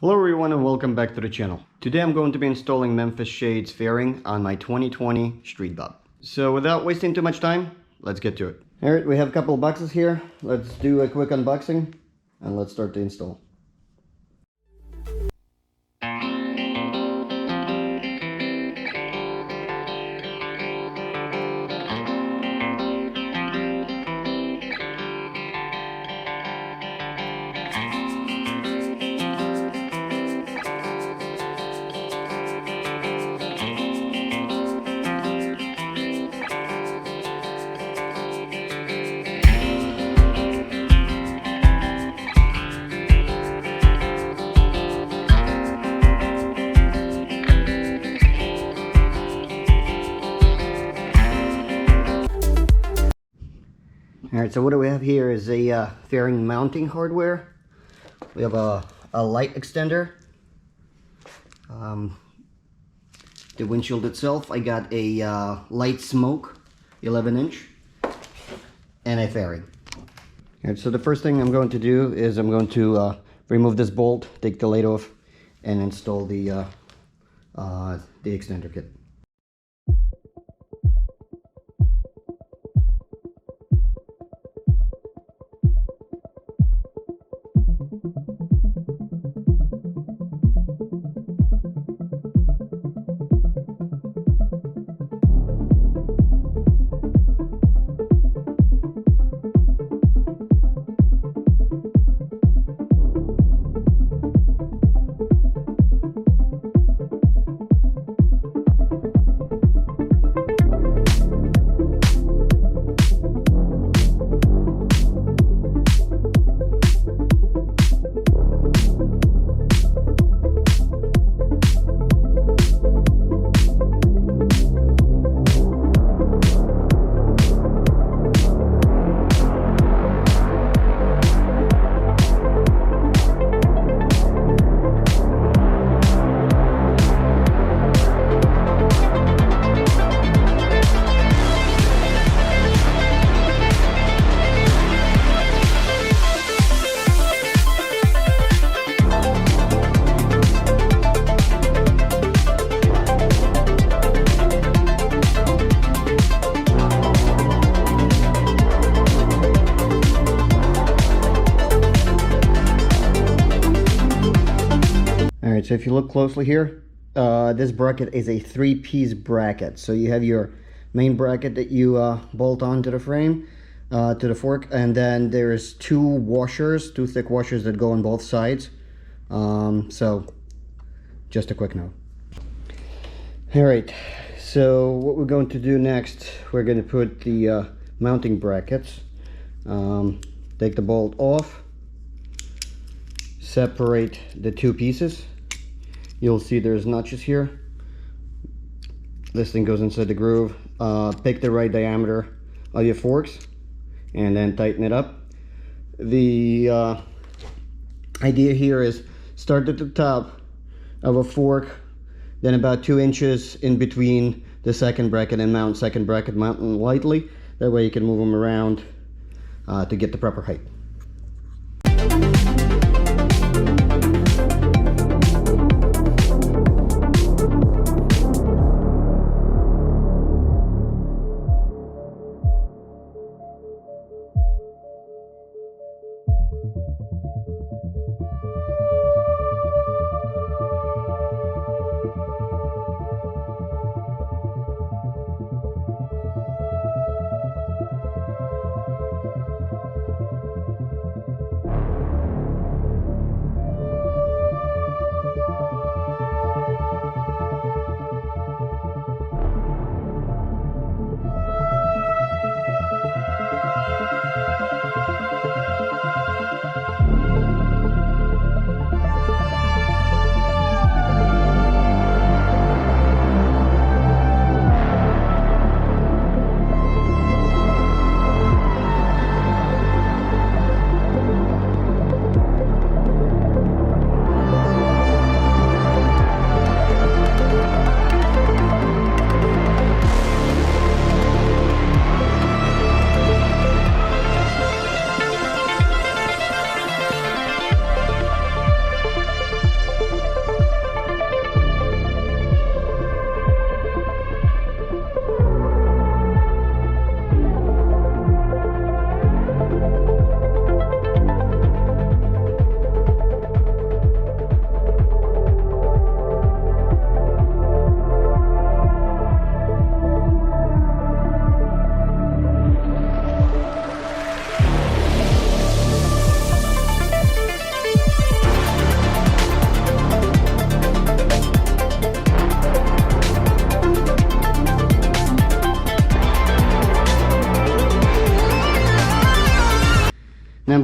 Hello everyone and welcome back to the channel. Today I'm going to be installing Memphis shades fairing on my 2020 Street Bob. So without wasting too much time, let's get to it. Alright, we have a couple of boxes here. Let's do a quick unboxing and let's start the install. Alright, so what do we have here is a fairing mounting hardware. We have a light extender. The windshield itself, I got a light smoke, 11-inch, and a fairing. Alright, so the first thing I'm going to do is I'm going to remove this bolt, take the light off, and install the extender kit. Alright, so if you look closely here, this bracket is a 3-piece bracket. So you have your main bracket that you bolt onto the frame, to the fork, and then there's two thick washers that go on both sides. So just a quick note. Alright, so what we're going to do next, we're going to put the mounting brackets. Take the bolt off, separate the two pieces. You'll see there's notches here. This thing goes inside the groove. Pick the right diameter of your forks and then tighten it up. The idea here is start at the top of a fork, then about 2 inches in between the second bracket and mount second bracket, mount them lightly. That way you can move them around to get the proper height.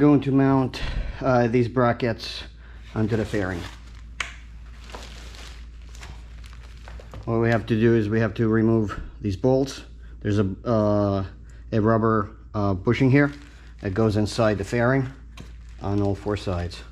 going to mount these brackets onto the fairing. What we have to do is we have to remove these bolts. There's a rubber bushing here that goes inside the fairing on all four sides.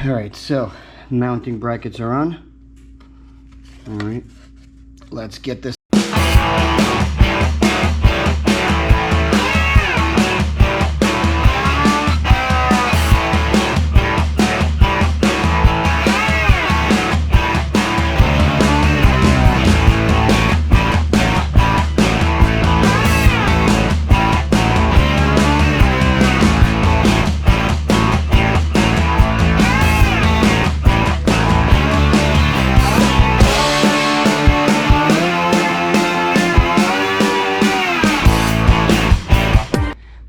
Alright, so mounting brackets are on. Alright, let's get this.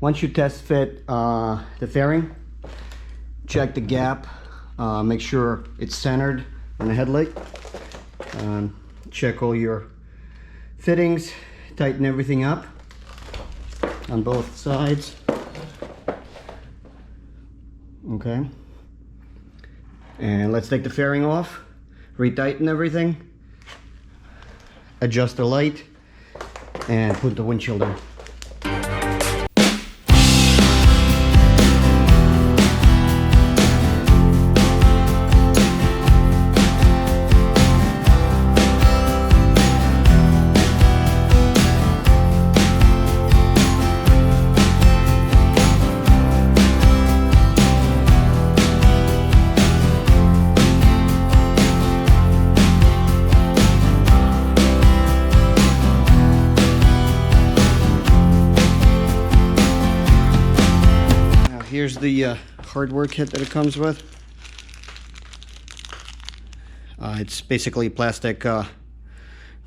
Once you test fit the fairing, check the gap, make sure it's centered on the headlight, check all your fittings, tighten everything up on both sides. Okay, and let's take the fairing off, retighten everything, adjust the light, and put the windshield in. Here's the hardware kit that it comes with. It's basically plastic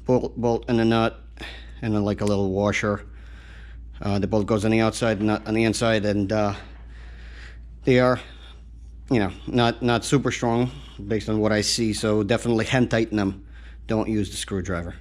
bolt and a nut, and then like a little washer. The bolt goes on the outside, nut on the inside, and they are, you know, not super strong based on what I see. So definitely hand tighten them. Don't use the screwdriver.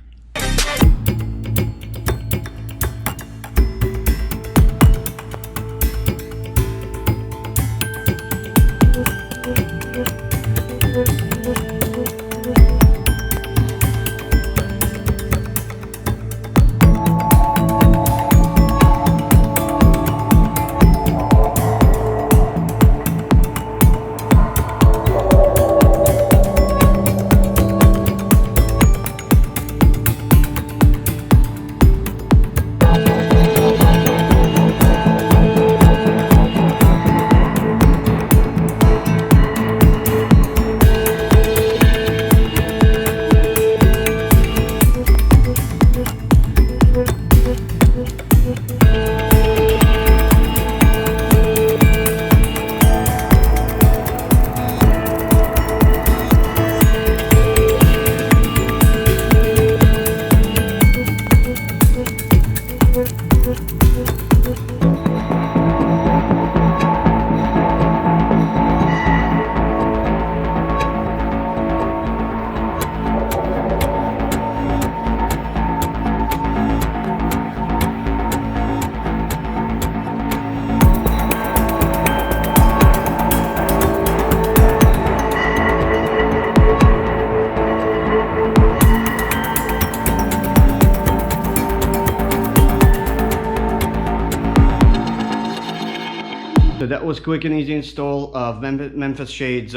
So that was quick and easy install of Memphis Shades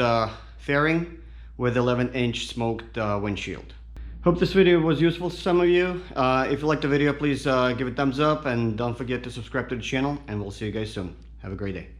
fairing with 11-inch smoked windshield. Hope this video was useful to some of you. If you liked the video, please give it a thumbs up and don't forget to subscribe to the channel, and we'll see you guys soon. Have a great day.